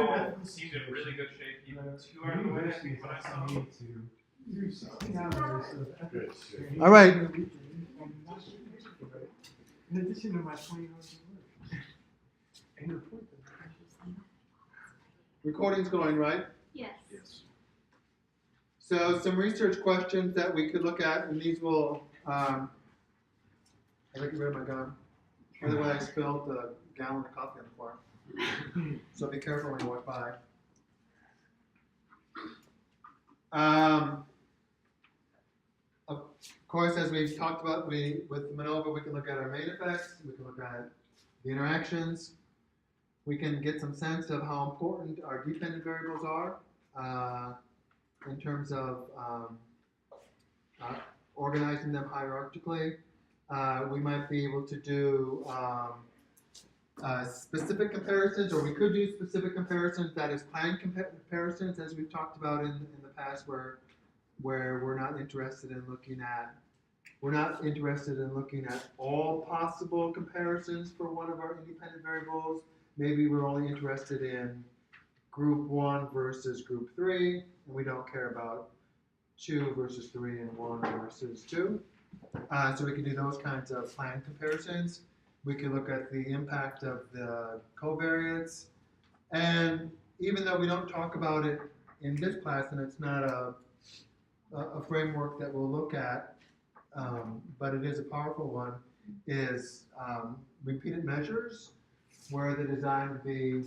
overall seemed in really good shape. Even 2 hours away, I think, when I saw him. All right. In addition to my 20 hours of work. Recording's going, right? Yes. So some research questions that we could look at, and these will, I get rid of my gum. By the way, I spilled a gallon of coffee on the floor. So be careful when you walk by. Of course, as we talked about, with MANOVA, we can look at our main effects, we can look at the interactions, we can get some sense of how important our dependent variables are in terms of organizing them hierarchically. We might be able to do specific comparisons, or we could do specific comparisons, that is planned comparisons, as we've talked about in the past, where we're not interested in looking at all possible comparisons for one of our independent variables. Maybe we're only interested in group 1 versus group 3, and we don't care about 2 versus 3 and 1 versus 2. So we can do those kinds of planned comparisons. We can look at the impact of the covariates. And even though we don't talk about it in this class, and it's not a framework that we'll look at, but it is a powerful one, is repeated measures, where the design would be,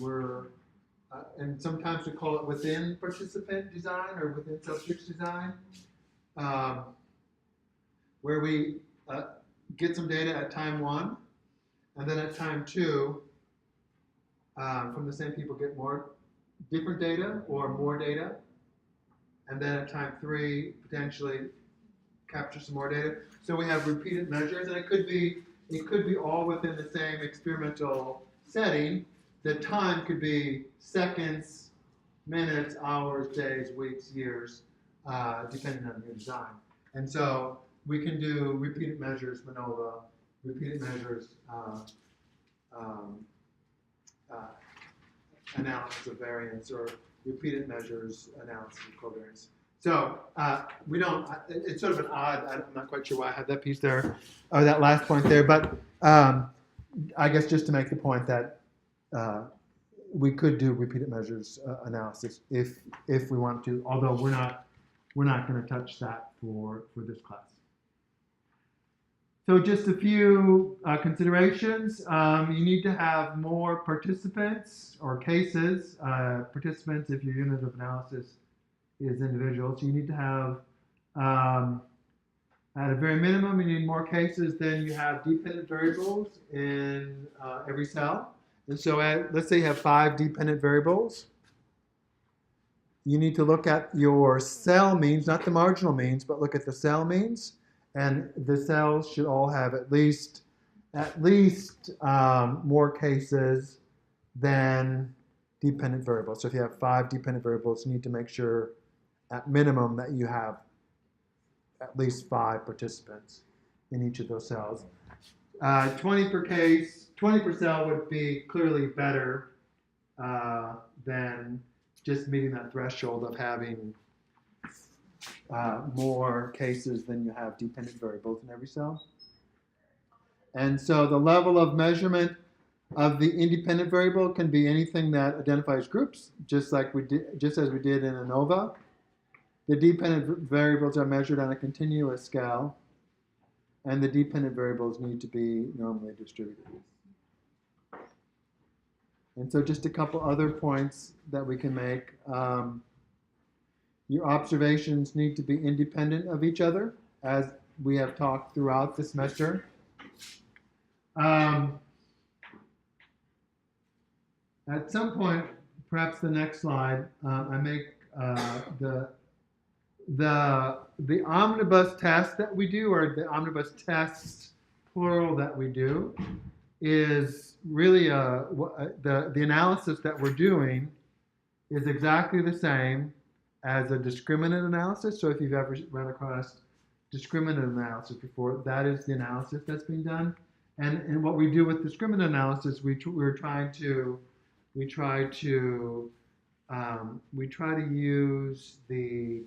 and sometimes we call it within participant design or within subject design, where we get some data at time 1, and then at time 2, from the same people get more different data or more data, and then at time 3 potentially capture some more data. So we have repeated measures, and it could be all within the same experimental setting. The time could be seconds, minutes, hours, days, weeks, years, depending on your design. And so we can do repeated measures, MANOVA, repeated measures, analysis of variance, or repeated measures analysis of covariance. So we don't, it's sort of an odd, I'm not quite sure why I had that piece there, or that last point there, but I guess just to make the point that we could do repeated measures analysis if we want to, although we're not going to touch that for this class. So just a few considerations. You need to have more participants or cases. Participants, if your unit of analysis is individuals, you need to have, at a very minimum, you need more cases than you have dependent variables in every cell. And so let's say you have 5 dependent variables. You need to look at your cell means, not the marginal means, but look at the cell means. And the cells should all have at least more cases than dependent variables. So if you have 5 dependent variables, you need to make sure at minimum that you have at least 5 participants in each of those cells. 20 per case, 20 per cell would be clearly better than just meeting that threshold of having more cases than you have dependent variables in every cell. And so the level of measurement of the independent variable can be anything that identifies groups, just as we did in ANOVA. The dependent variables are measured on a continuous scale, and the dependent variables need to be normally distributed. And so just a couple other points that we can make. Your observations need to be independent of each other, as we have talked throughout the semester. At some point, perhaps the next slide, I make the omnibus test that we do, or the omnibus tests, plural, that we do, is really the analysis that we're doing is exactly the same as a discriminant analysis. So if you've ever run across discriminant analysis before, that is the analysis that's being done. And what we do with discriminant analysis, we try to we try to use the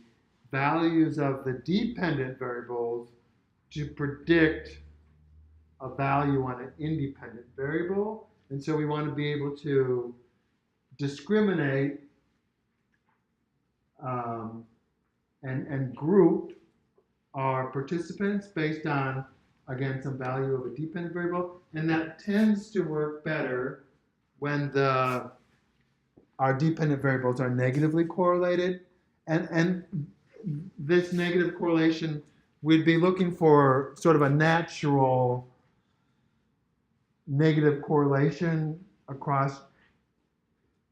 values of the dependent variables to predict a value on an independent variable. And so we want to be able to discriminate and group our participants based on, again, some value of a dependent variable. And that tends to work better when our dependent variables are negatively correlated. And this negative correlation, we'd be looking for sort of a natural negative correlation across,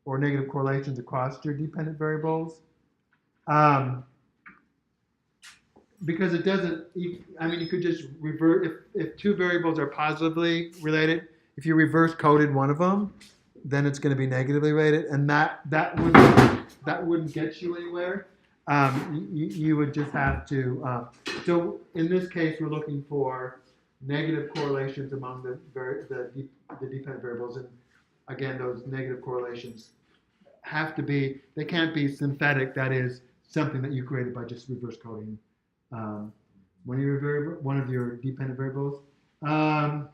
or negative correlations across your dependent variables. Because it doesn't, I mean, you could just revert, if two variables are positively related, if you reverse coded one of them, then it's going to be negatively rated, and that wouldn't get you anywhere. You would just have to, so in this case, we're looking for negative correlations among the dependent variables, and again, those negative correlations have to be, they can't be synthetic, that is something that you created by just reverse coding one of your dependent variables. MANOVA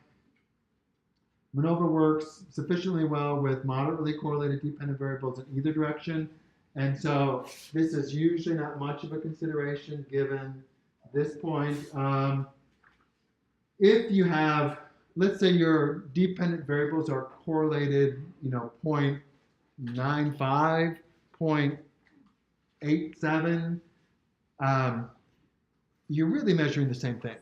works sufficiently well with moderately correlated dependent variables in either direction, and so this is usually not much of a consideration given this point. If you have, let's say your dependent variables are correlated, 0.95, 0.87, you're really measuring the same thing.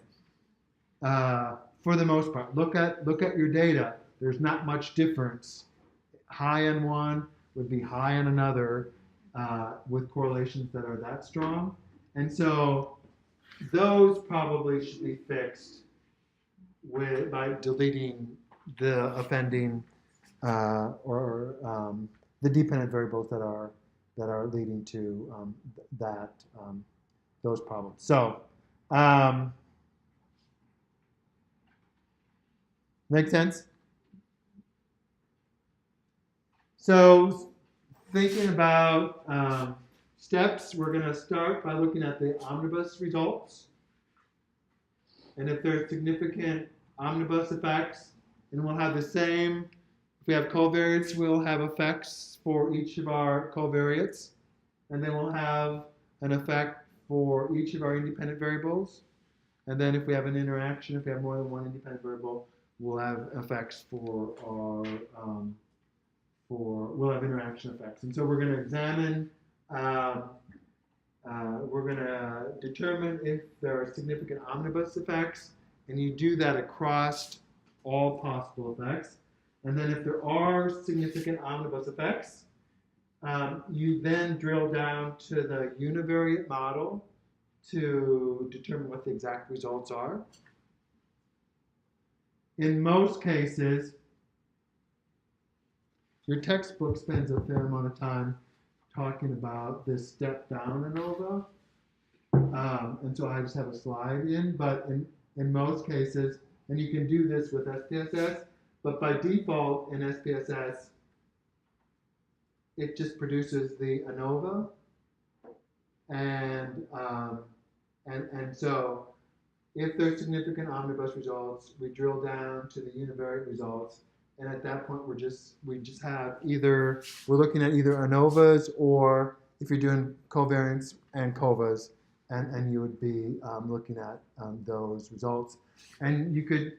For the most part, look at your data. There's not much difference. High in one would be high in another with correlations that are that strong. And so those probably should be fixed by deleting the offending or the dependent variables that are leading to those problems. So. Make sense? So thinking about steps, we're going to start by looking at the omnibus results. And if there's significant omnibus effects, and we'll have the same, if we have covariates, we'll have effects for each of our covariates. And then we'll have an effect for each of our independent variables. And then if we have an interaction, if we have more than one independent variable, we'll have effects for our, we'll have interaction effects. And so we're going to examine, we're going to determine if there are significant omnibus effects, and you do that across all possible effects. And then if there are significant omnibus effects, you then drill down to the univariate model to determine what the exact results are. In most cases, your textbook spends a fair amount of time talking about this step down ANOVA. And so I just have a slide in, but in most cases, and you can do this with SPSS, but by default in SPSS, it just produces the ANOVA. And so if there's significant omnibus results, we drill down to the univariate results, and at that point we just have we're looking at either ANOVAs, or if you're doing covariance and COVAs, and you would be looking at those results. And you could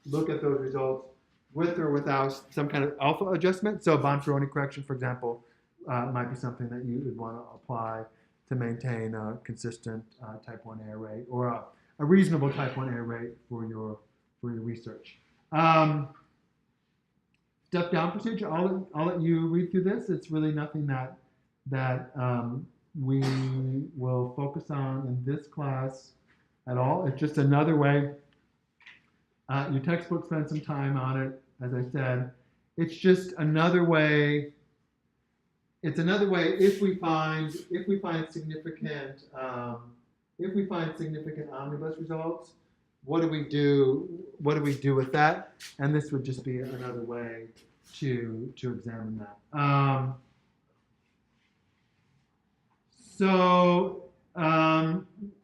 look at those results with or without some kind of alpha adjustment. So Bonferroni correction, for example, might be something that you would want to apply to maintain a consistent type 1 error rate, or a reasonable type 1 error rate for your research. Step down procedure, I'll let you read through this. It's really nothing that we will focus on in this class at all. It's just another way. Your textbook spends some time on it, as I said. It's just another way. It's another way if we find significant omnibus results, what do we do? What do we do with that? And this would just be another way to examine that. So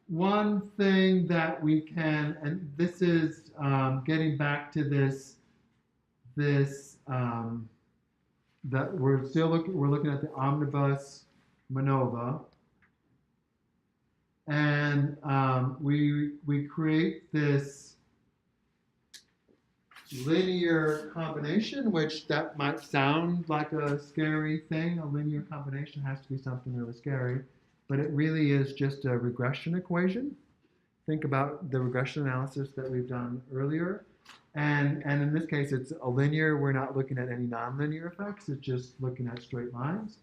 one thing that we can, and this is getting back to this that we're looking at the omnibus MANOVA, and we create this linear combination, which that might sound like a scary thing. A linear combination has to be something really scary, but it really is just a regression equation. Think about the regression analysis that we've done earlier. And in this case, it's a linear. We're not looking at any nonlinear effects. It's just looking at straight lines.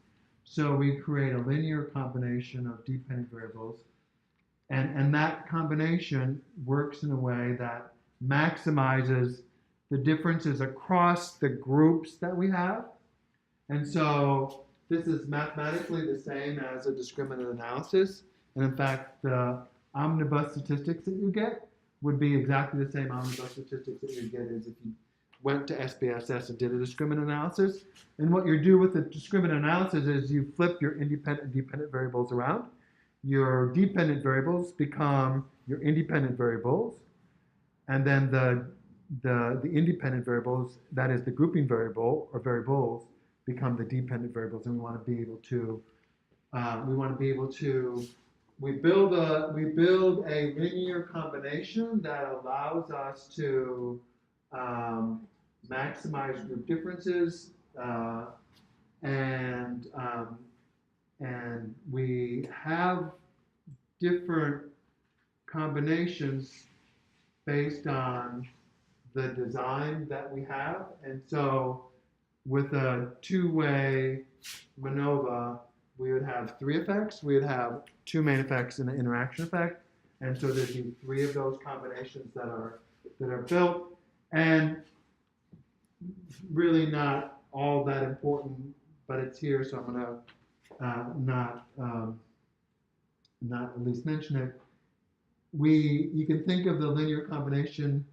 So we create a linear combination of dependent variables. And that combination works in a way that maximizes the differences across the groups that we have. And so this is mathematically the same as a discriminant analysis. And in fact, the omnibus statistics that you get would be exactly the same omnibus statistics that you get as if you went to SPSS and did a discriminant analysis. And what you do with the discriminant analysis is you flip your independent and dependent variables around. Your dependent variables become your independent variables, and then the independent variables, that is the grouping variable or variables, become the dependent variables. And we want to be able to we build a linear combination that allows us to maximize group differences, and we have different combinations based on the design that we have. And so with a two-way MANOVA, we would have three effects. We would have two main effects and an interaction effect. And so there'd be three of those combinations that are built. And really not all that important, but it's here, so I'm going to not at least mention it. You can think of the linear combination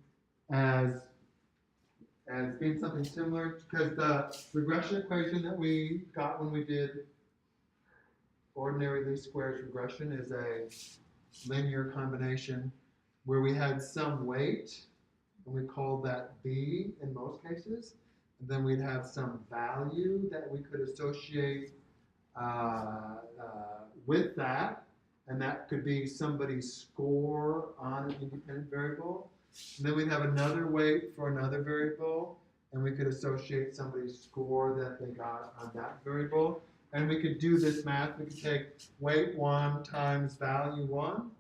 as being something similar, because the regression equation that we got when we did ordinary least squares regression is a linear combination where we had some weight, and we called that B in most cases, and then we'd have some value that we could associate with that, and that could be somebody's score on an independent variable. And then we'd have another weight for another variable, and we could associate somebody's score that they got on that variable. And we could do this math. We could take weight 1 times value 1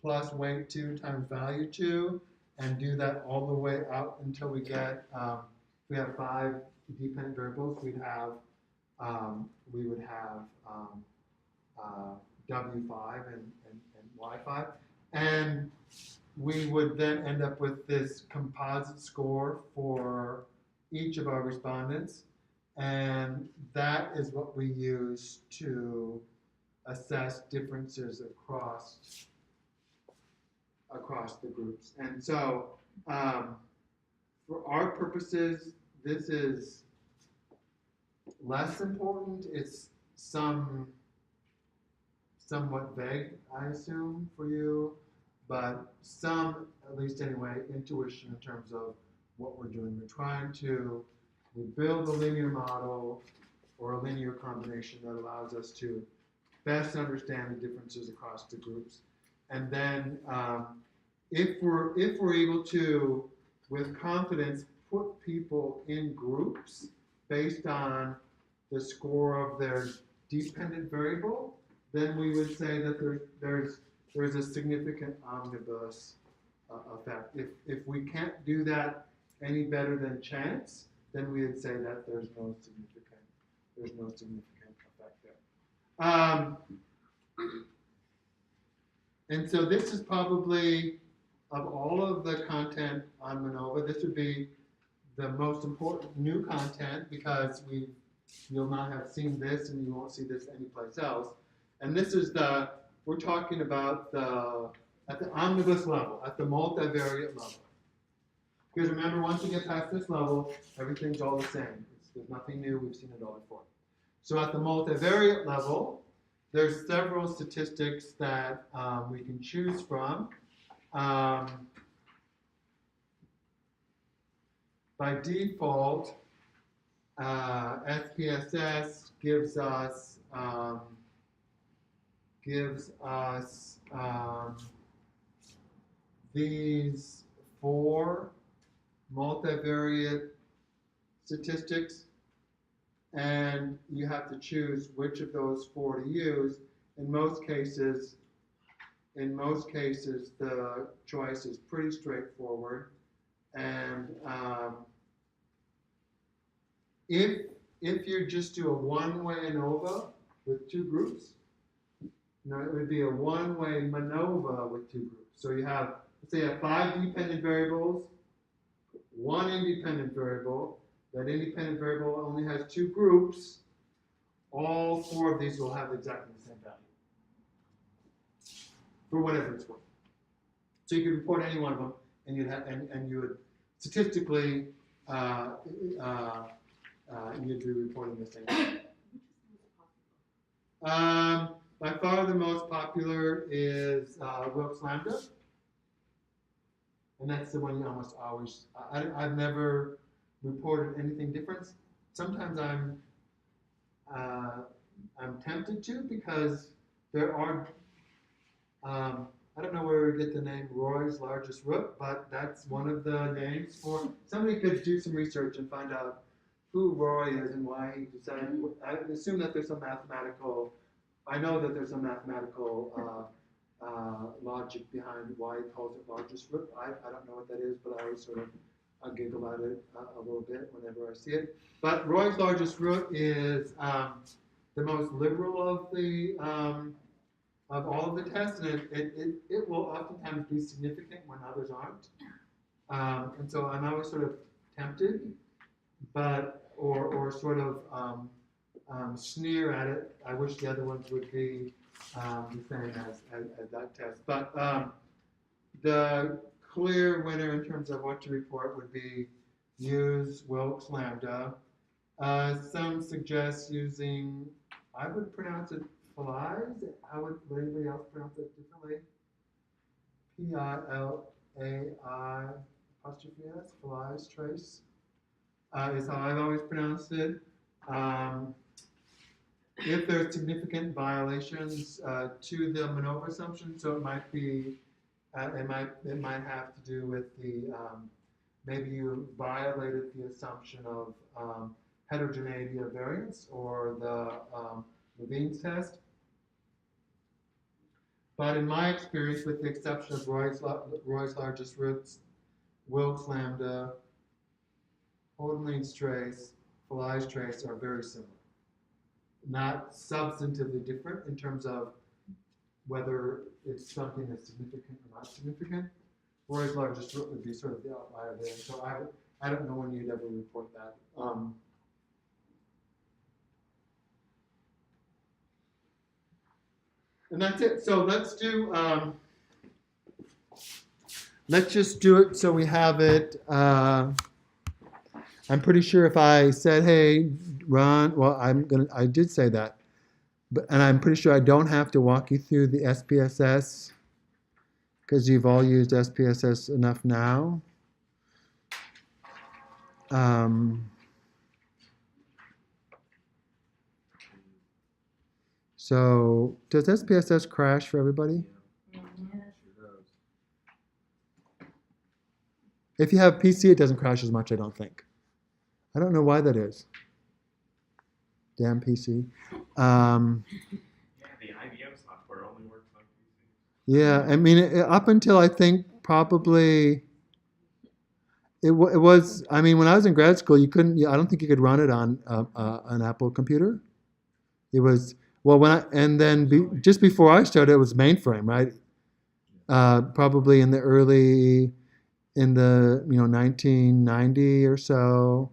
plus weight 2 times value 2, and do that all the way out until we get, if we have 5 dependent variables, we would have W5 and Y5. And we would then end up with this composite score for each of our respondents. And that is what we use to assess differences across the groups. And so for our purposes, this is less important. It's somewhat vague, I assume, for you, but some, at least anyway, intuition in terms of what we're doing. We build a linear model or a linear combination that allows us to best understand the differences across the groups. And then if we're able to, with confidence, put people in groups based on the score of their dependent variable, then we would say that there's a significant omnibus effect. If we can't do that any better than chance, then we would say that there's no significant effect there. And so this is probably, of all of the content on MANOVA, this would be the most important new content, because you'll not have seen this and you won't see this anyplace else. And this is we're talking about at the omnibus level, at the multivariate level. Because remember, once you get past this level, everything's all the same. There's nothing new. We've seen it all before. So at the multivariate level, there's several statistics that we can choose from. By default, SPSS gives us these 4 multivariate statistics, and you have to choose which of those 4 to use. In most cases, the choice is pretty straightforward, and if you just do a one-way ANOVA with 2 groups, it would be a one-way MANOVA with 2 groups. So you have, let's say you have 5 dependent variables, 1 independent variable. That independent variable only has 2 groups. All 4 of these will have exactly the same value for whatever it's worth. So you could report any one of them, and you would statistically you'd be reporting the same thing. By far the most popular is Wilks Lambda, and that's the one you almost always. I've never reported anything different. Sometimes I'm tempted to, because there are. I don't know where we get the name Roy's largest root, but that's one of the names for. Somebody could do some research and find out who Roy is and why he decided. I assume that there's some mathematical. I know that there's some mathematical logic behind why he calls it largest root. I don't know what that is, but I always sort of giggle at it a little bit whenever I see it. But Roy's largest root is the most liberal of the of all of the tests, and it will oftentimes be significant when others aren't. And so I'm always sort of tempted, but or sort of sneer at it. I wish the other ones would be the same as that test. But the clear winner in terms of what to report would be use Wilks Lambda. Some suggest using, I would pronounce it Flies. How would anybody else pronounce it differently? P-I-L-A-I apostrophe S, Flies trace, is how I've always pronounced it. If there's significant violations to the MANOVA assumption, so it might be, it might have to do with the maybe you violated the assumption of heterogeneity of variance, or the Levine's test. But in my experience, with the exception of Roy's largest roots, Wilks Lambda, Holden's trace, Flies trace are very similar. Not substantively different in terms of whether it's something that's significant or not significant. Roy's largest root would be sort of the outlier there. So I don't know when you'd ever report that. And that's it. So let's do, let's just do it so we have it. I'm pretty sure if I said, hey, Ron, well, I did say that. And I'm pretty sure I don't have to walk you through the SPSS, because you've all used SPSS enough now. So does SPSS crash for everybody? If you have PC, it doesn't crash as much, I don't think. I don't know why that is. Damn PC. Yeah, the IBM software only works on PC. Yeah, I mean, up until I think probably it was. I mean, when I was in grad school, you couldn't. I don't think you could run it on an Apple computer. It was just before I started, it was mainframe, right? Probably in the 1990 or so.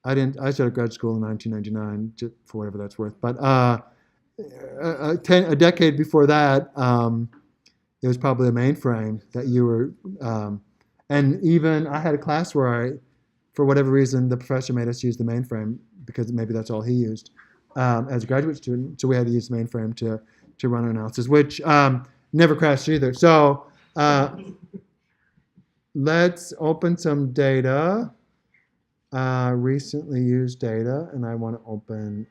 I started grad school in 1999, just for whatever that's worth. But a decade before that, it was probably a mainframe that you were. And even I had a class where for whatever reason, the professor made us use the mainframe because maybe that's all he used. as a graduate student, so we had to use mainframe to run our analysis, which never crashed either. So let's open some data, recently used data, and I want to open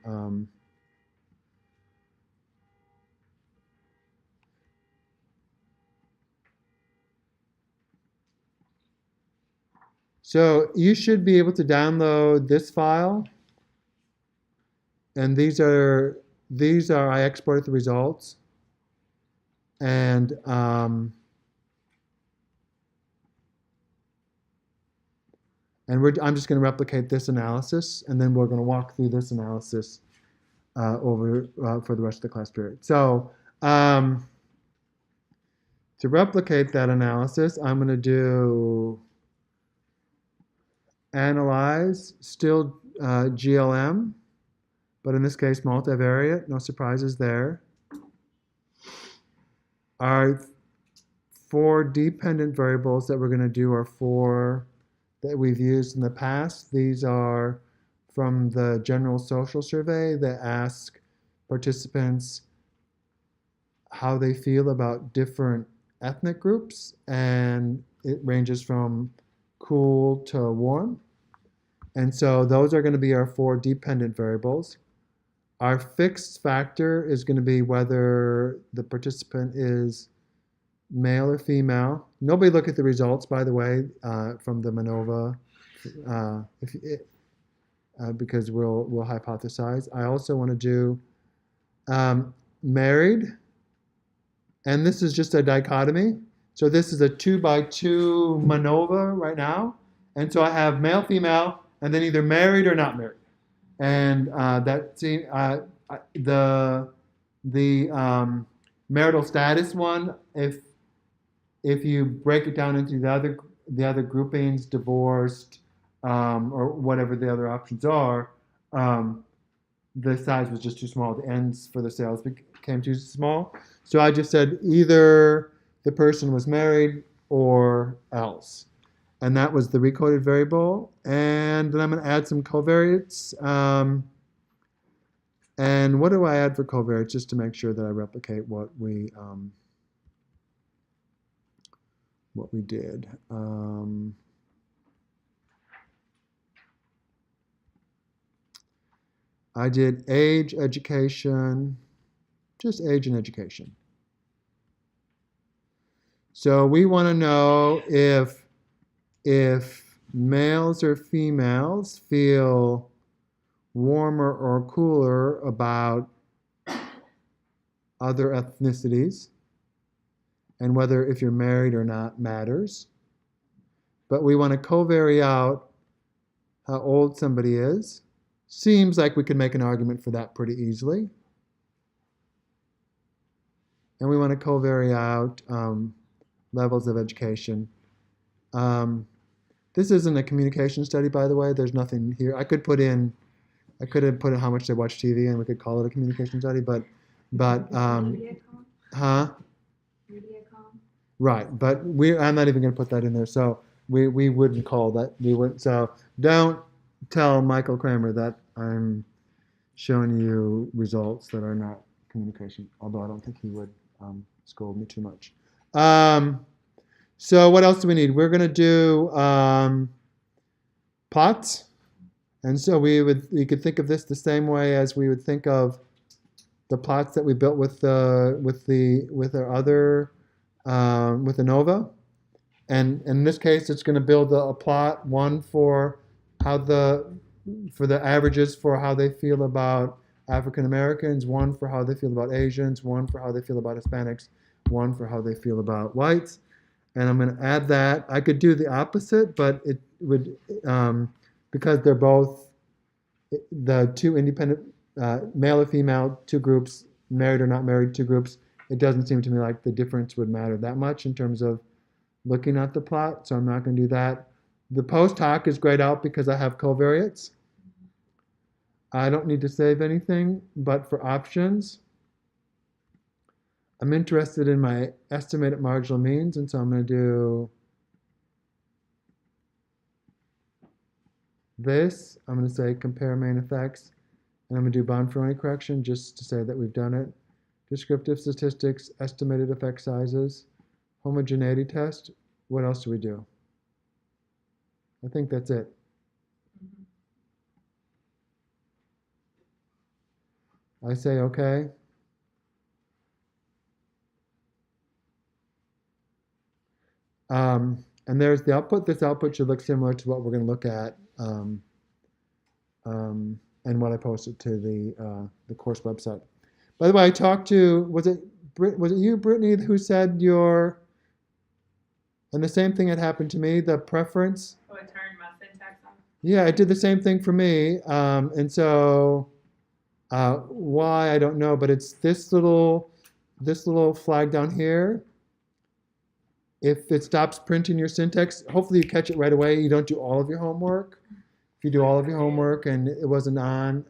so you should be able to download this file, and these are I exported the results, and I'm just going to replicate this analysis, and then we're going to walk through this analysis over for the rest of the class period. So to replicate that analysis, I'm going to do analyze, still GLM, but in this case multivariate, no surprises there. Our 4 dependent variables that we're going to do are 4 that we've used in the past. These are from the General Social Survey that ask participants how they feel about different ethnic groups, and it ranges from cool to warm. And so those are going to be our 4 dependent variables. Our fixed factor is going to be whether the participant is male or female. Nobody look at the results, by the way, from the MANOVA, because we'll hypothesize. I also want to do married, and this is just a dichotomy. So this is a 2x2 MANOVA right now, and so I have male, female, and then either married or not married. And the marital status one, if you break it down into the other groupings, divorced, or whatever the other options are, the size was just too small. The ends for the cells became too small. So I just said either the person was married or else. And that was the recoded variable. And then I'm going to add some covariates. And what do I add for covariates, just to make sure that I replicate what we did. I did age, education, just age and education. So we want to know if males or females feel warmer or cooler about other ethnicities, and whether if you're married or not matters. But we want to covary out how old somebody is. Seems like we could make an argument for that pretty easily. And we want to covary out levels of education. This isn't a communication study, by the way. There's nothing here. I could have put in how much they watch TV, and we could call it a communication study, but right. But I'm not even going to put that in there. So we wouldn't call that. We wouldn't. So don't tell Michael Kramer that I'm showing you results that are not communication. Although I don't think he would scold me too much. So what else do we need? We're going to do plots. And so we could think of this the same way as we would think of the plots that we built with ANOVA. And in this case, it's going to build a plot, one for the averages for how they feel about African Americans, one for how they feel about Asians, one for how they feel about Hispanics, one for how they feel about whites. And I'm going to add that. I could do the opposite, but it would, because they're both the 2 independent, male or female, 2 groups, married or not married, 2 groups, it doesn't seem to me like the difference would matter that much in terms of looking at the plot, so I'm not going to do that. The post hoc is grayed out because I have covariates. I don't need to save anything, but for options, I'm interested in my estimated marginal means, and so I'm going to do this. I'm going to say compare main effects And I'm going to do bound for any correction just to say that we've done it. Descriptive statistics, estimated effect sizes, homogeneity test. What else do we do? I think that's it. I say okay. And there's the output. This output should look similar to what we're going to look at and what I posted to the course website. By the way, I talked to, was it you, Brittany, who said and the same thing had happened to me, the preference? Oh, I turned my syntax on. Yeah, it did the same thing for me. And so why, I don't know, but it's this little flag down here. If it stops printing your syntax, hopefully you catch it right away. You don't do all of your homework. If you do all of your homework and it wasn't on,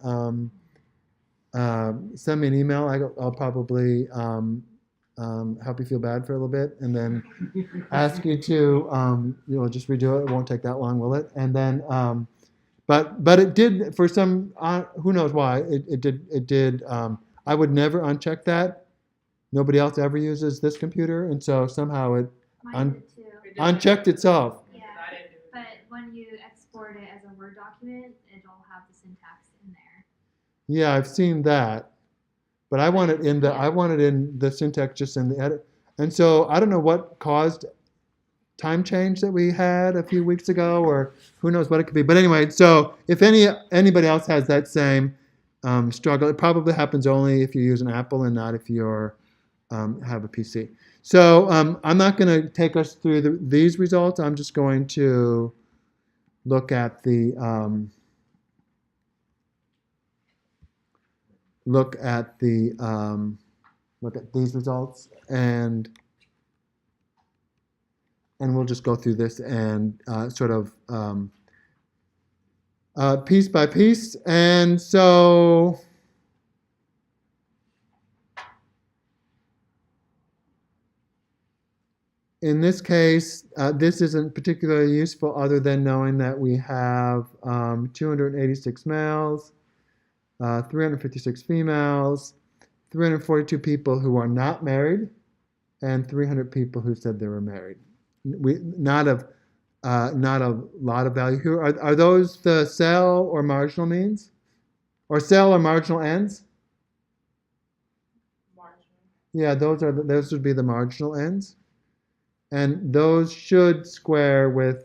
send me an email. I'll probably help you feel bad for a little bit, and then ask you to just redo it. It won't take that long, will it? And then, but it did for some. Who knows why it did. I would never uncheck that. Nobody else ever uses this computer, and so somehow it Mine did too. unchecked itself. Yeah, but when you export it as a Word document, it'll have the syntax in there. Yeah, I've seen that, but I want it in the syntax just in the edit. And so I don't know what caused time change that we had a few weeks ago, or who knows what it could be. But anyway, so if anybody else has that same struggle, it probably happens only if you use an Apple and not if you're have a PC. So I'm not going to take us through these results. I'm just going to look at these results, and we'll just go through this and sort of piece by piece. And so in this case, this isn't particularly useful other than knowing that we have 286 males, 356 females, 342 people who are not married, and 300 people who said they were married. Not a lot of value here. Are those the cell or marginal means? Or cell or marginal ends? Marginal. Yeah, those would be the marginal ends. And those should square with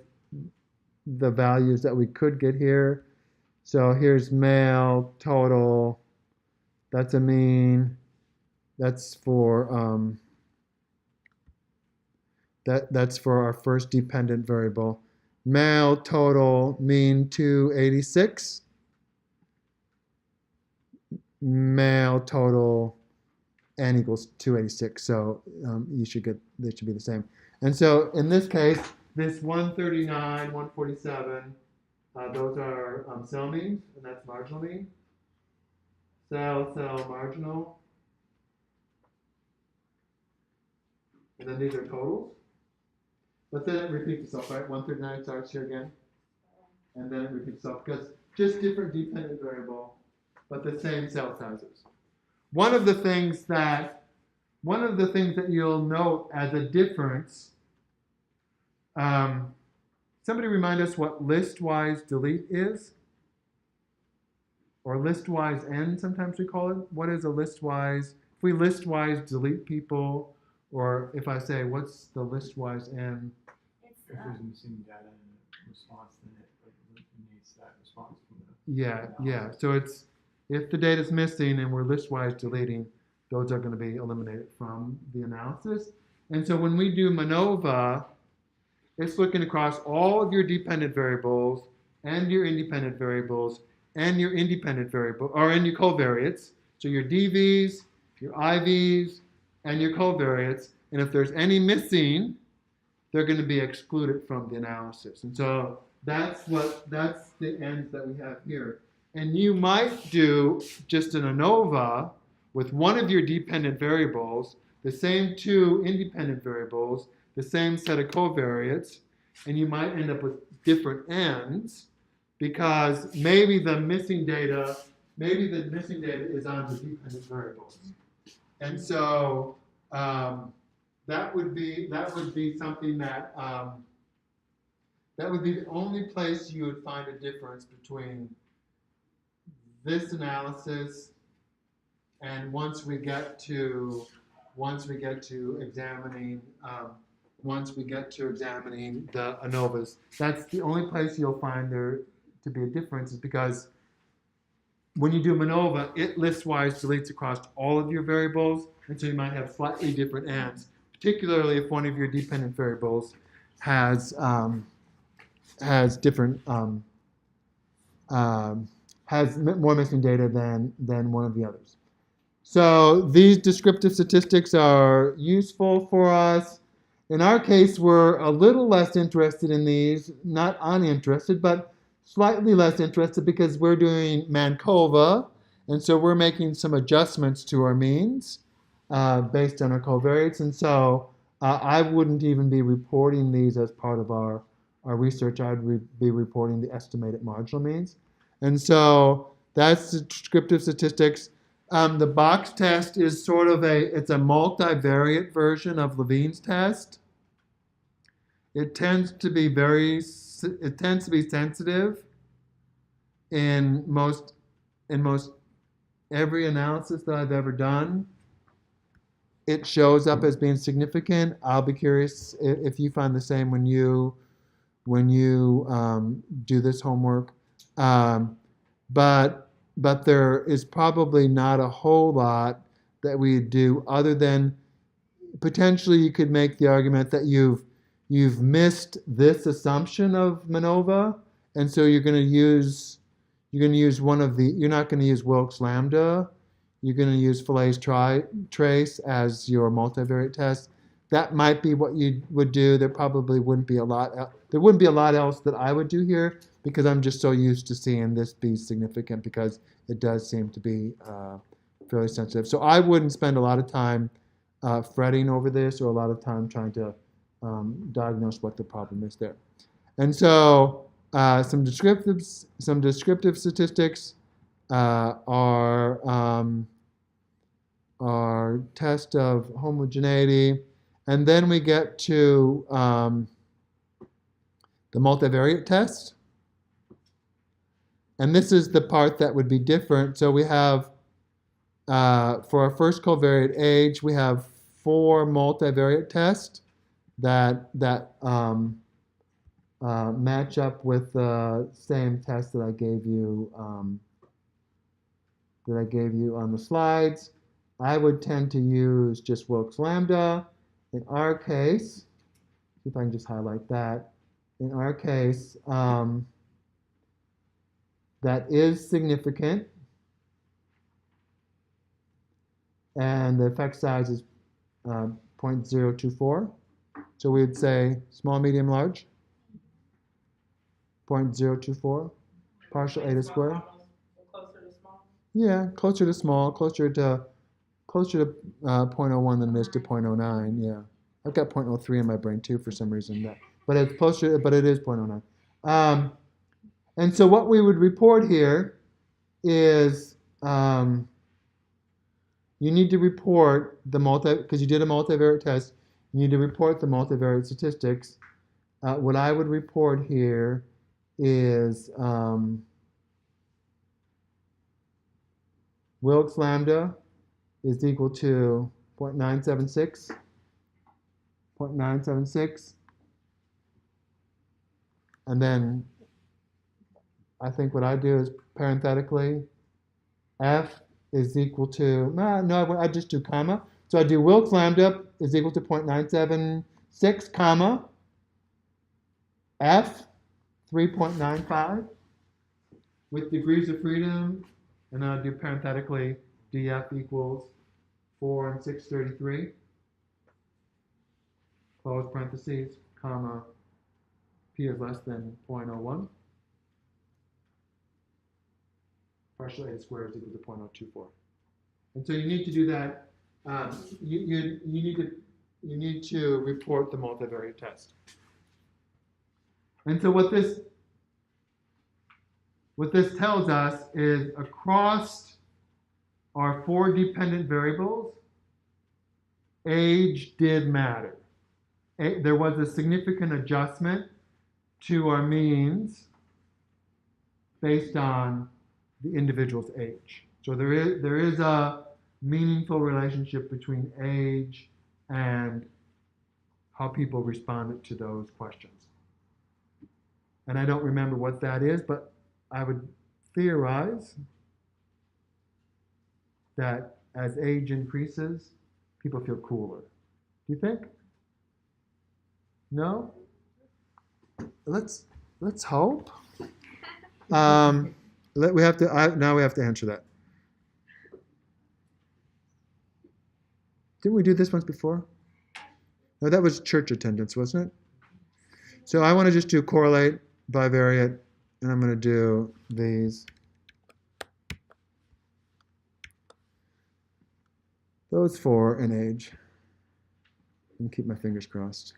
the values that we could get here. So here's male, total, that's a mean, that's for that's for our first dependent variable. Male, total, mean 286. Male, total, n equals 286. So they should be the same. And so in this case, this 139, 147, those are cell means, and that's marginal mean. Cell, marginal. And then these are totals. But then it repeats itself, right? 139 starts here again. And then it repeats itself because just different dependent variable, but the same cell sizes. One of the things that you'll note as a difference, somebody remind us what listwise delete is? Or listwise end, sometimes we call it. What is a listwise? If we listwise delete people, or if I say, what's the listwise end? It's If there's missing data in the response, then it eliminates that response from the Yeah. So it's if the data is missing and we're listwise deleting, those are going to be eliminated from the analysis. And so when we do MANOVA, it's looking across all of your dependent variables and your independent variables and your independent variable, or and your covariates. So your DVs, your IVs, and your covariates. And if there's any missing, they're going to be excluded from the analysis. And so that's the ends that we have here. And you might do just an ANOVA with one of your dependent variables, the same two independent variables, the same set of covariates, and you might end up with different ends because maybe the missing data maybe the missing data is on the dependent variables. And so that would be something that that would be the only place you would find a difference between this analysis and once we get to examining the ANOVAs. That's the only place you'll find there to be a difference, is because when you do MANOVA, it list-wise deletes across all of your variables, and so you might have slightly different ends, particularly if one of your dependent variables has different has more missing data than one of the others. So these descriptive statistics are useful for us. In our case, we're a little less interested in these, not uninterested, but slightly less interested because we're doing MANOVA, and so we're making some adjustments to our means based on our covariates. And so I wouldn't even be reporting these as part of our research. I'd be reporting the estimated marginal means. And so that's the descriptive statistics. The box test is sort of it's a multivariate version of Levine's test. It tends to be sensitive in most every analysis that I've ever done. It shows up as being significant. I'll be curious if you find the same when you do this homework. But there is probably not a whole lot that we do other than potentially you could make the argument that you've missed this assumption of MANOVA, and so you're going to use one of the, you're not going to use Wilks lambda, you're going to use Fillet's trace as your multivariate test. That might be what you would do. There probably wouldn't be a lot. There wouldn't be a lot else that I would do here because I'm just so used to seeing this be significant because it does seem to be fairly sensitive. So I wouldn't spend a lot of time fretting over this or a lot of time trying to diagnose what the problem is there. And so some descriptive statistics are test of homogeneity. And then we get to the multivariate test. And this is the part that would be different. So we have, for our first covariate age, we have 4 multivariate tests that match up with the same test that I gave you on the slides. I would tend to use just Wilks lambda. In our case, see if I can just highlight that. In our case, that is significant, and the effect size is 0.024. So we would say small, medium, large. 0.024, partial eta squared. Closer to small? Yeah, closer to small, closer to 0.01 than it is to 0.09. Yeah, I've got 0.03 in my brain too for some reason. But it's closer, but it is 0.09. And so what we would report here is you need to report the because you did a multivariate test, you need to report the multivariate statistics. What I would report here is Wilks lambda is equal to 0.976, 0.976, and then I think what I do is parenthetically, F is equal to, no, I just do comma. So I do Wilks lambda is equal to 0.976, comma, F, 3.95, with degrees of freedom, and then I do parenthetically, DF equals 4 and 633, close parentheses, comma, P is less than 0.01. Partial eta squared is equal to 0.024. And so you need to do that. You need to report the multivariate test. And so what what this tells us is across our 4 dependent variables, age did matter. There was a significant adjustment to our means based on the individual's age. So there is a meaningful relationship between age and how people responded to those questions. And I don't remember what that is, but I would theorize that as age increases, people feel cooler. Do you think? No? Let's hope. Now we have to answer that. Didn't we do this once before? No, that was church attendance, wasn't it? So I want to just do correlate, bivariate, and I'm going to do these. Those 4 in age. And keep my fingers crossed.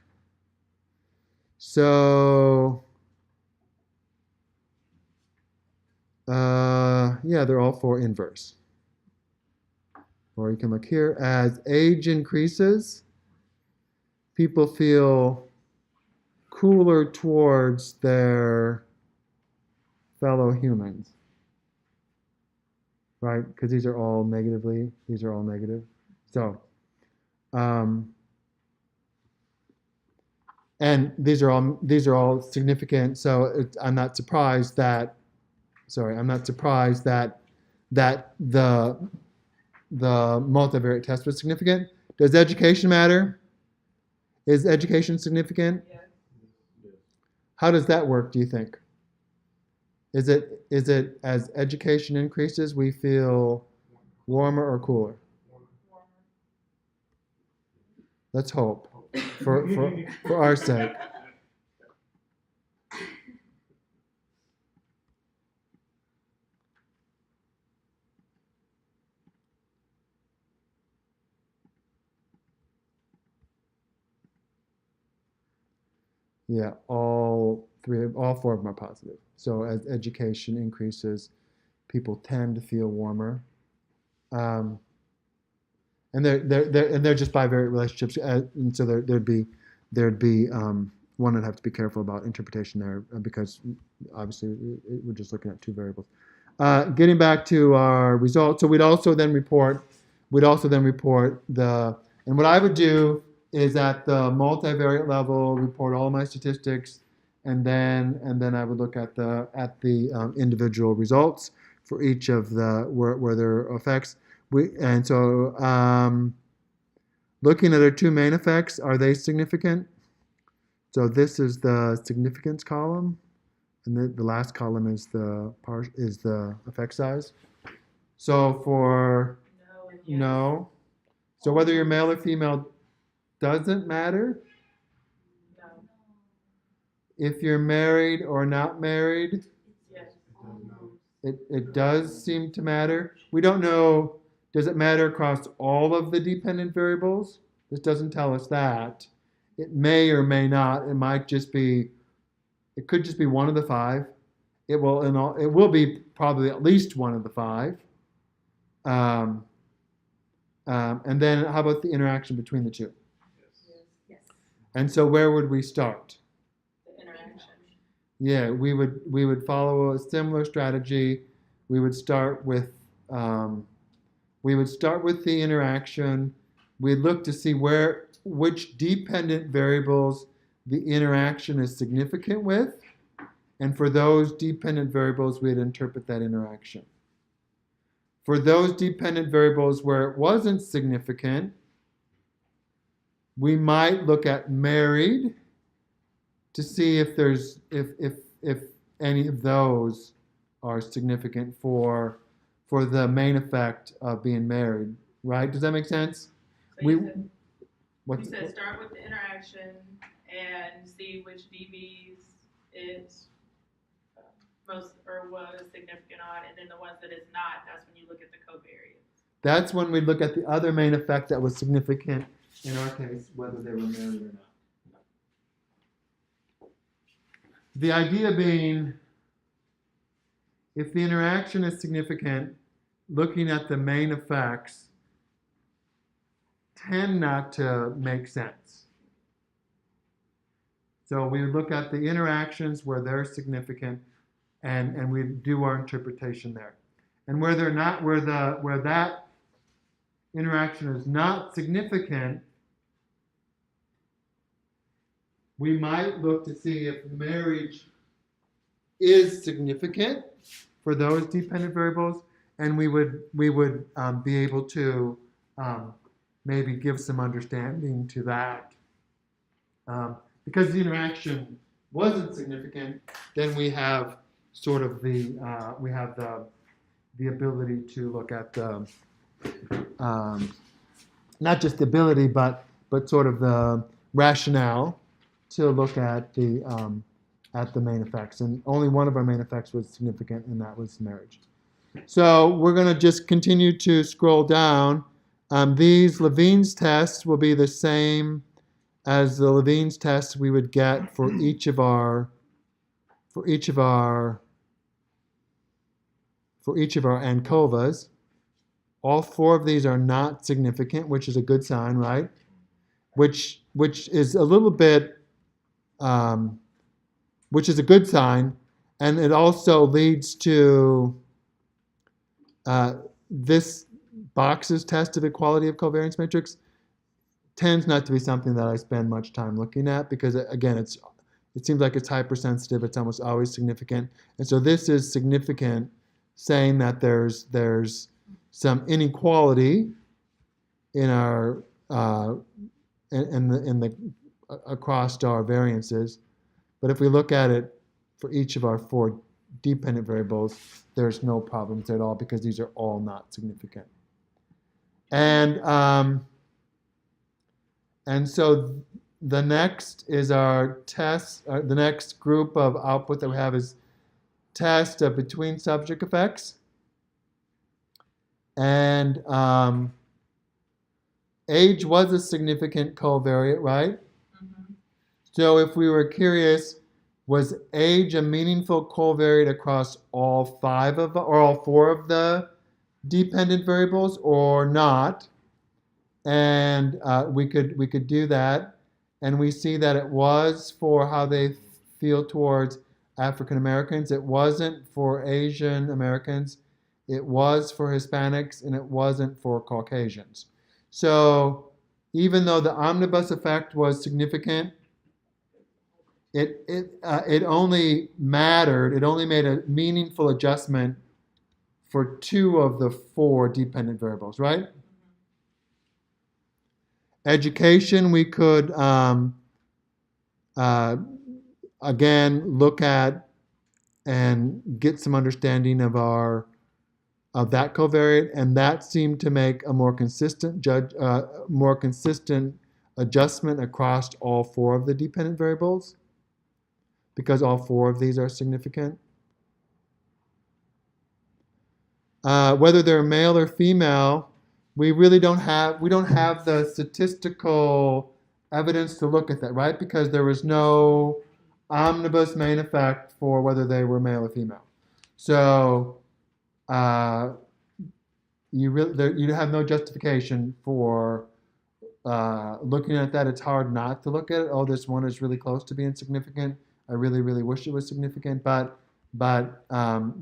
So, yeah, they're all 4 inverse. Or you can look here. As age increases, people feel cooler towards their fellow humans. Right? Because these are all negative. So, and these are all significant. So I'm not surprised that the multivariate test was significant. Does education matter? Is education significant? Yes. How does that work, do you think? Is it as education increases, we feel warmer or cooler? Let's hope for our sake. Yeah, all 4 of them are positive. So as education increases, people tend to feel warmer, and they're just bivariate relationships. And so there'd be one would have to be careful about interpretation there because obviously we're just looking at 2 variables. Getting back to our results, so we'd also then report the, and what I would do is at the multivariate level, report all my statistics, and then I would look at the individual results for each of the where there are effects. Looking at our 2 main effects, are they significant? So this is the significance column, and the last column is the effect size. So for No and yes. no, so whether you're male or female doesn't matter. No. If you're married or not married, Yes. it does seem to matter. We don't know, does it matter across all of the dependent variables? This doesn't tell us that. It may or may not. It might just be, it could just be one of the 5. It will be probably at least one of the 5. And then how about the interaction between the 2? Yes. And so where would we start? The interaction. Yeah, we would follow a similar strategy. We would start with the interaction. We'd look to see which dependent variables the interaction is significant with, and for those dependent variables, we'd interpret that interaction. For those dependent variables where it wasn't significant, we might look at married to see if any of those are significant for the main effect of being married, right? Does that make sense? So you said What's start with the interaction and see which DVs is most or was significant on, and then the ones that is not, that's when you look at the covariates. That's when we look at the other main effect that was significant in our case, whether they were married or not. The idea being, if the interaction is significant, looking at the main effects tend not to make sense. So we look at the interactions where they're significant, and we do our interpretation there. And where they're not, where that interaction is not significant, we might look to see if marriage is significant for those dependent variables, and we would be able to maybe give some understanding to that. Because the interaction wasn't significant, then we have sort of the ability to look at the not just the ability, but sort of the rationale to look at the main effects. And only one of our main effects was significant, and that was marriage. So we're going to just continue to scroll down. These Levine's tests will be the same as the Levine's tests we would get for each of our ANCOVAs. All four of these are not significant, which is a good sign, right? Which is a little bit, which is a good sign, and it also leads to this box's test of equality of covariance matrix tends not to be something that I spend much time looking at because, again, it seems like it's hypersensitive. It's almost always significant. And so this is significant, saying that there's some inequality in our in the across our variances. But if we look at it for each of our four dependent variables, there's no problems at all because these are all not significant. And so the next is our test. The next group of output that we have is test of between subject effects. And age was a significant covariate, right? Mm-hmm. So if we were curious, was age a meaningful covariate across all four of the dependent variables or not? And we could do that, and we see that it was for how they feel towards African Americans. It wasn't for Asian Americans. It was for Hispanics, and it wasn't for Caucasians. So even though the omnibus effect was significant, it only mattered. It only made a meaningful adjustment for two of the four dependent variables, right? Education, we could, again, look at and get some understanding of that covariate, and that seemed to make a more consistent adjustment across all four of the dependent variables, because all four of these are significant. Whether they're male or female, we don't have the statistical evidence to look at that, right? Because there was no omnibus main effect for whether they were male or female. So you have no justification for looking at that. It's hard not to look at it. Oh, this one is really close to being significant. I really, really wish it was significant, but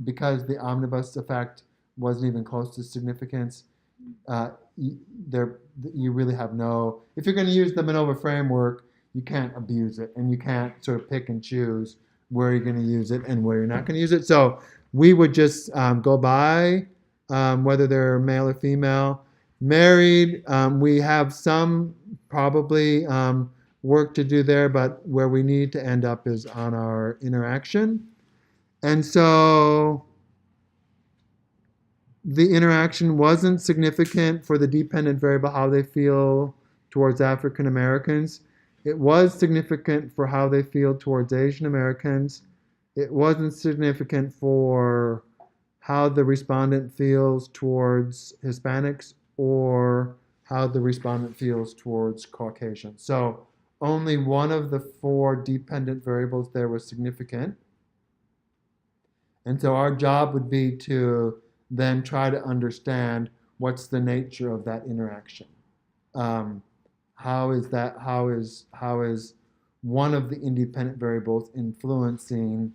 because the omnibus effect wasn't even close to significance, you really have no. If you're going to use the MANOVA framework, you can't abuse it, and you can't sort of pick and choose where you're going to use it and where you're not going to use it. So we would just go by whether they're male or female. Married, we have some probably work to do there, but where we need to end up is on our interaction. And so the interaction wasn't significant for the dependent variable, how they feel towards African Americans. It was significant for how they feel towards Asian Americans. It wasn't significant for how the respondent feels towards Hispanics or how the respondent feels towards Caucasians. So only one of the four dependent variables there was significant. And so our job would be to then try to understand what's the nature of that interaction. How is one of the independent variables influencing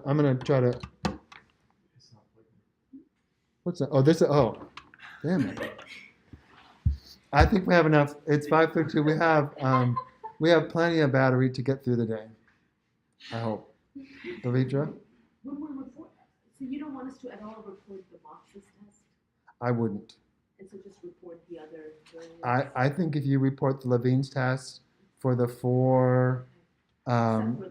I'm gonna try to. It's not like What's that? Oh, this. Oh, damn it. I think we have enough. It's 5:32. We have plenty of battery to get through the day. I hope. Pavitra? When we report, so you don't want us to at all report the boxes test, I wouldn't. and so just report the other. I think if you report the Levine's test for the 4, Separately.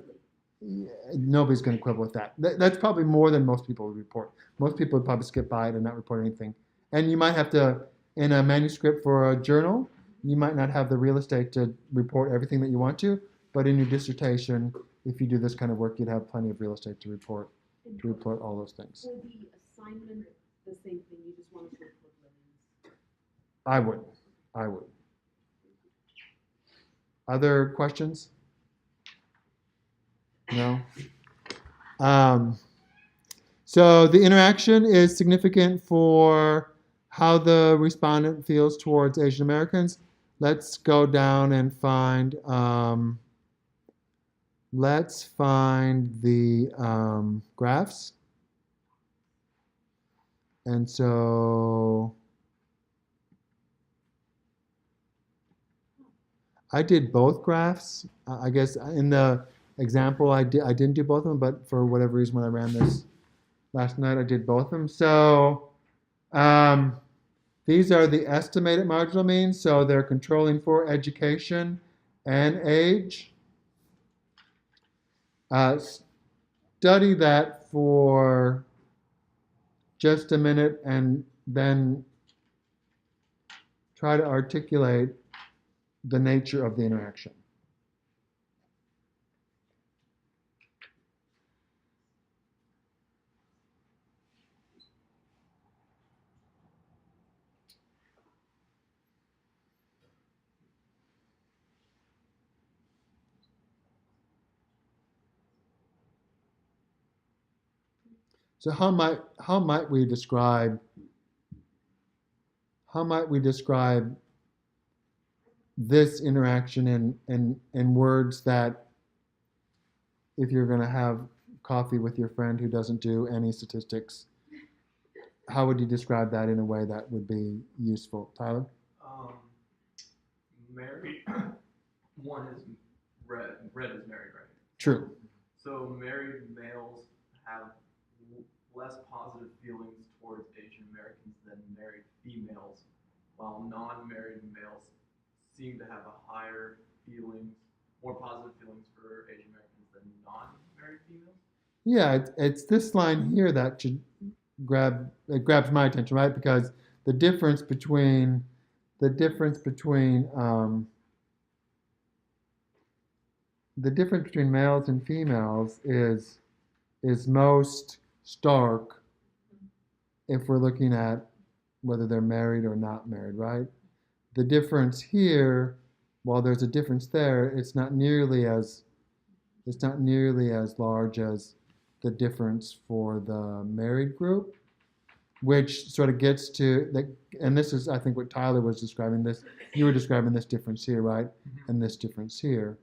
nobody's going to quibble with that. That's probably more than most people would report. Most people would probably skip by it and not report anything. And you might have to, in a manuscript for a journal, you might not have the real estate to report everything that you want to, but in your dissertation, if you do this kind of work, you'd have plenty of real estate to report all those things. For the assignment, the same thing, you just want us to report Levin's. I would. Other questions? No? So the interaction is significant for how the respondent feels towards Asian Americans. Let's go down and find, the graphs. And so I did both graphs. I guess in the example I didn't do both of them, but for whatever reason when I ran this last night I did both of them. So these are the estimated marginal means, so they're controlling for education and age. Study that for just a minute and then try to articulate the nature of the interaction. So how might we describe this interaction in words that, if you're going to have coffee with your friend who doesn't do any statistics, how would you describe that in a way that would be useful? Tyler? Married. One is red. Red is married, right? True. So married males have less positive feelings towards Asian Americans than married females, while non-married males seem to have a higher feelings, more positive feelings for Asian Americans than non-married females. Yeah, it's this line here that should grabs my attention, right? Because the difference between males and females is most stark if we're looking at whether they're married or not married, right? The difference here, while there's a difference there, it's not nearly as large as the difference for the married group, which sort of gets to and this is, I think, what Tyler was describing. This, you were describing this difference here, right? And this difference here.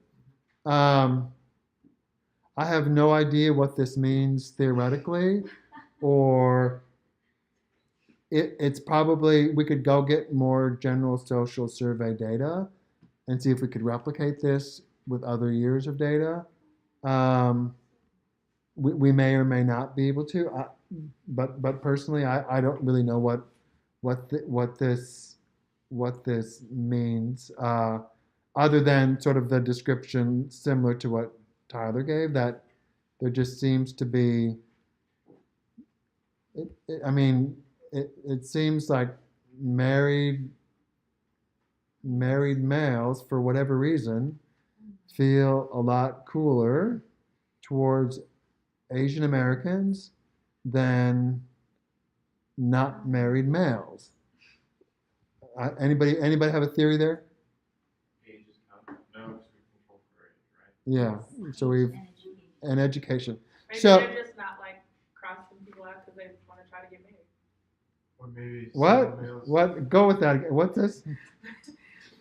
I have no idea what this means theoretically, or it's probably, we could go get more general social survey data and see if we could replicate this with other years of data. We may or may not be able to, but personally, I don't really know what this means, other than sort of the description similar to what Tyler gave, that there just seems to be, it seems like married males, for whatever reason, feel a lot cooler towards Asian Americans than not married males. Anybody have a theory there? Age is count. No, because we control for age, right? Yeah. So we've and education. Maybe So- they're just not like crossing people out because they want to try to get married. Or maybe What? single males. What? Go with that again. What's this?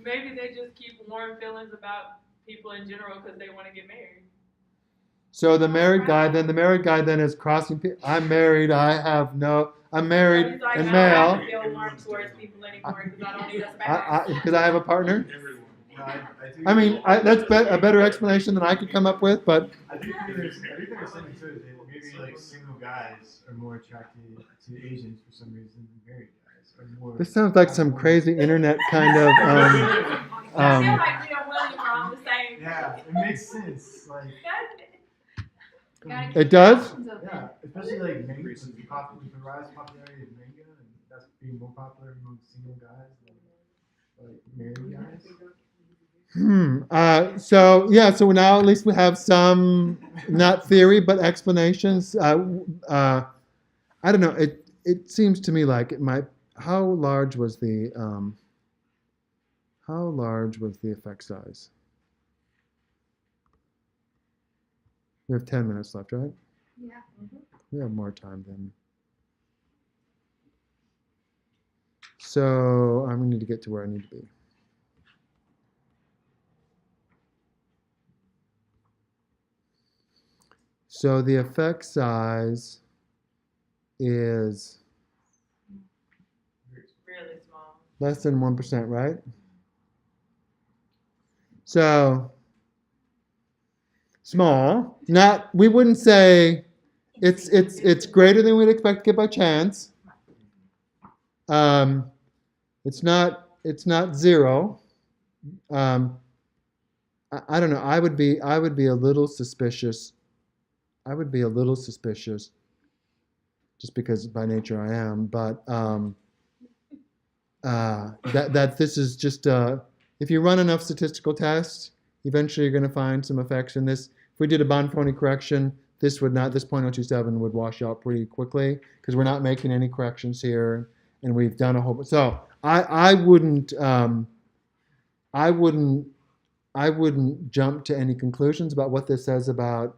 Maybe they just keep warm feelings about people in general because they want to get married. So the married guy then is crossing. I'm married. I'm married So he's like, and I male. don't feel warm towards people anymore because I don't need us back. Because I have a partner. Everyone. I mean, that's a better explanation than I could come up with, but I think there's something to it that maybe like single guys are more attracted to Asians for some reason than married guys are more. this sounds like some crazy internet kind of. I feel like me and William are on the same. Yeah, it makes sense. Like Gotta keep It does? your options open. yeah, especially like manga, with the rise of popularity of manga, and that's being more popular among single guys than like married guys. So now at least we have some, not theory, but explanations. I don't know. It seems to me like it might. How large was the effect size? We have 10 minutes left, right? Yeah. We have more time then. So I'm going to need to get to where I need to be. So the effect size is Really small. less than 1%, right? So small. We wouldn't say it's greater than we'd expect to get by chance. It's not zero. I don't know. I would be a little suspicious. Just because by nature I am, but that this is just if you run enough statistical tests, eventually you're going to find some effects in this. If we did a Bonferroni correction, this 0.027 would wash out pretty quickly because we're not making any corrections here, and we've done a whole. So I wouldn't jump to any conclusions about what this says about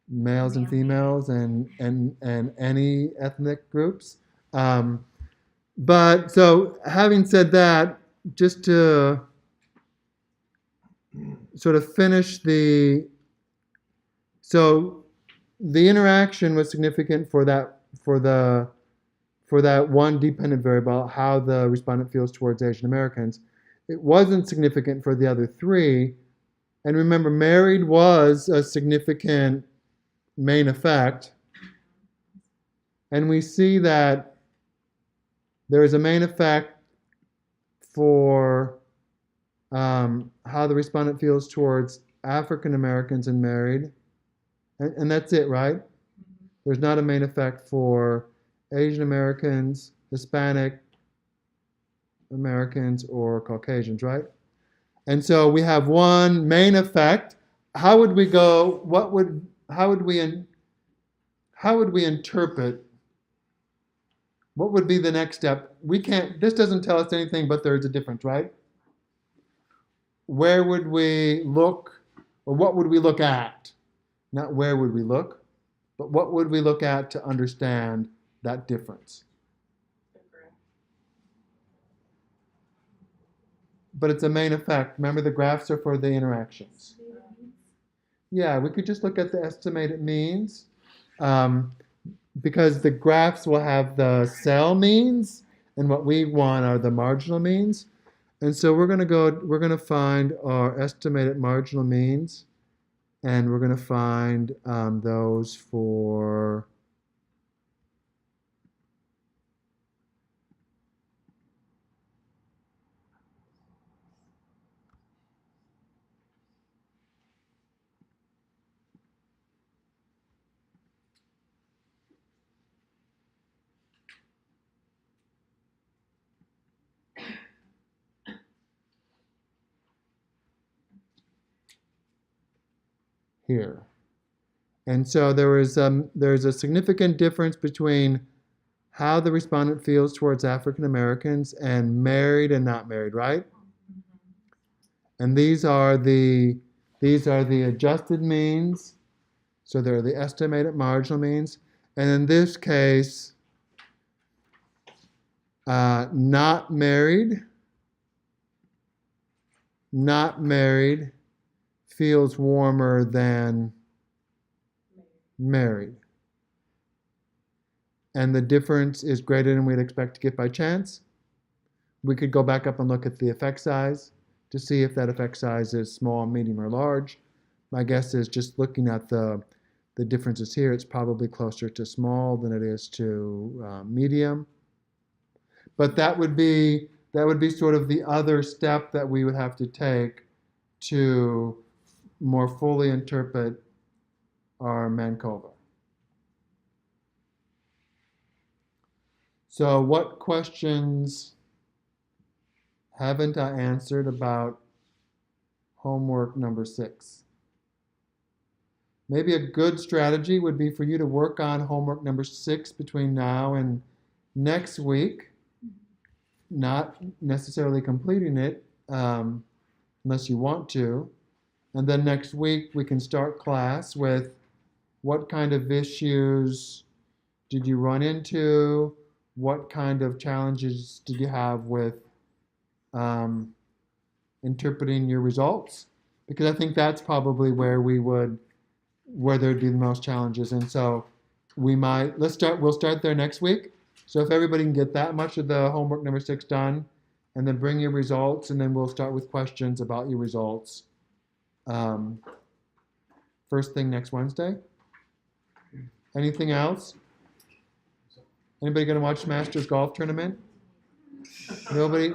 males and females and any ethnic groups. But so having said that, just to sort of finish so the interaction was significant for that one dependent variable, how the respondent feels towards Asian Americans. It wasn't significant for the other three. And remember, married was a significant main effect. And we see that there is a main effect for how the respondent feels towards African Americans and married. And that's it, right? There's not a main effect for Asian Americans, Hispanic Americans, or Caucasians, right? And so we have one main effect. How would we go? How would we interpret? What would be the next step? This doesn't tell us anything, but there's a difference, right? Where would we look, or what would we look at? Not where would we look, but what would we look at to understand that difference? But it's a main effect. Remember, the graphs are for the interactions. Yeah, we could just look at the estimated means, because the graphs will have the cell means, and what we want are the marginal means. And so we're going to find our estimated marginal means, and we're going to find those for here. And so there's a significant difference between how the respondent feels towards African Americans and married and not married, right? And these are the adjusted means. So they're the estimated marginal means. And in this case, not married feels warmer than married. And the difference is greater than we'd expect to get by chance. We could go back up and look at the effect size to see if that effect size is small, medium, or large. My guess is just looking at the differences here, it's probably closer to small than it is to medium. But that would be sort of the other step that we would have to take to more fully interpret our MANOVA. So what questions haven't I answered about homework number 6? Maybe a good strategy would be for you to work on homework number 6 between now and next week, not necessarily completing it unless you want to. And then next week we can start class with what kind of issues did you run into? What kind of challenges did you have with interpreting your results? Because I think that's probably where there'd be the most challenges. And so we'll start there next week. So if everybody can get that much of the homework number 6 done, and then bring your results, and then we'll start with questions about your results first thing next Wednesday. Anything else? Anybody going to watch Masters golf tournament? Nobody?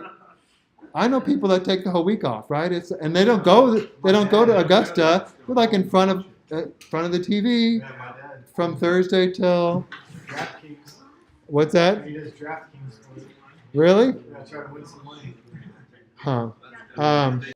I know people that take the whole week off, right? And they don't go to Augusta. They're like in front of the TV Yeah, my dad. from Thursday till DraftKings. what's that? He does DraftKings. Really? Yeah, try to win some money. Huh.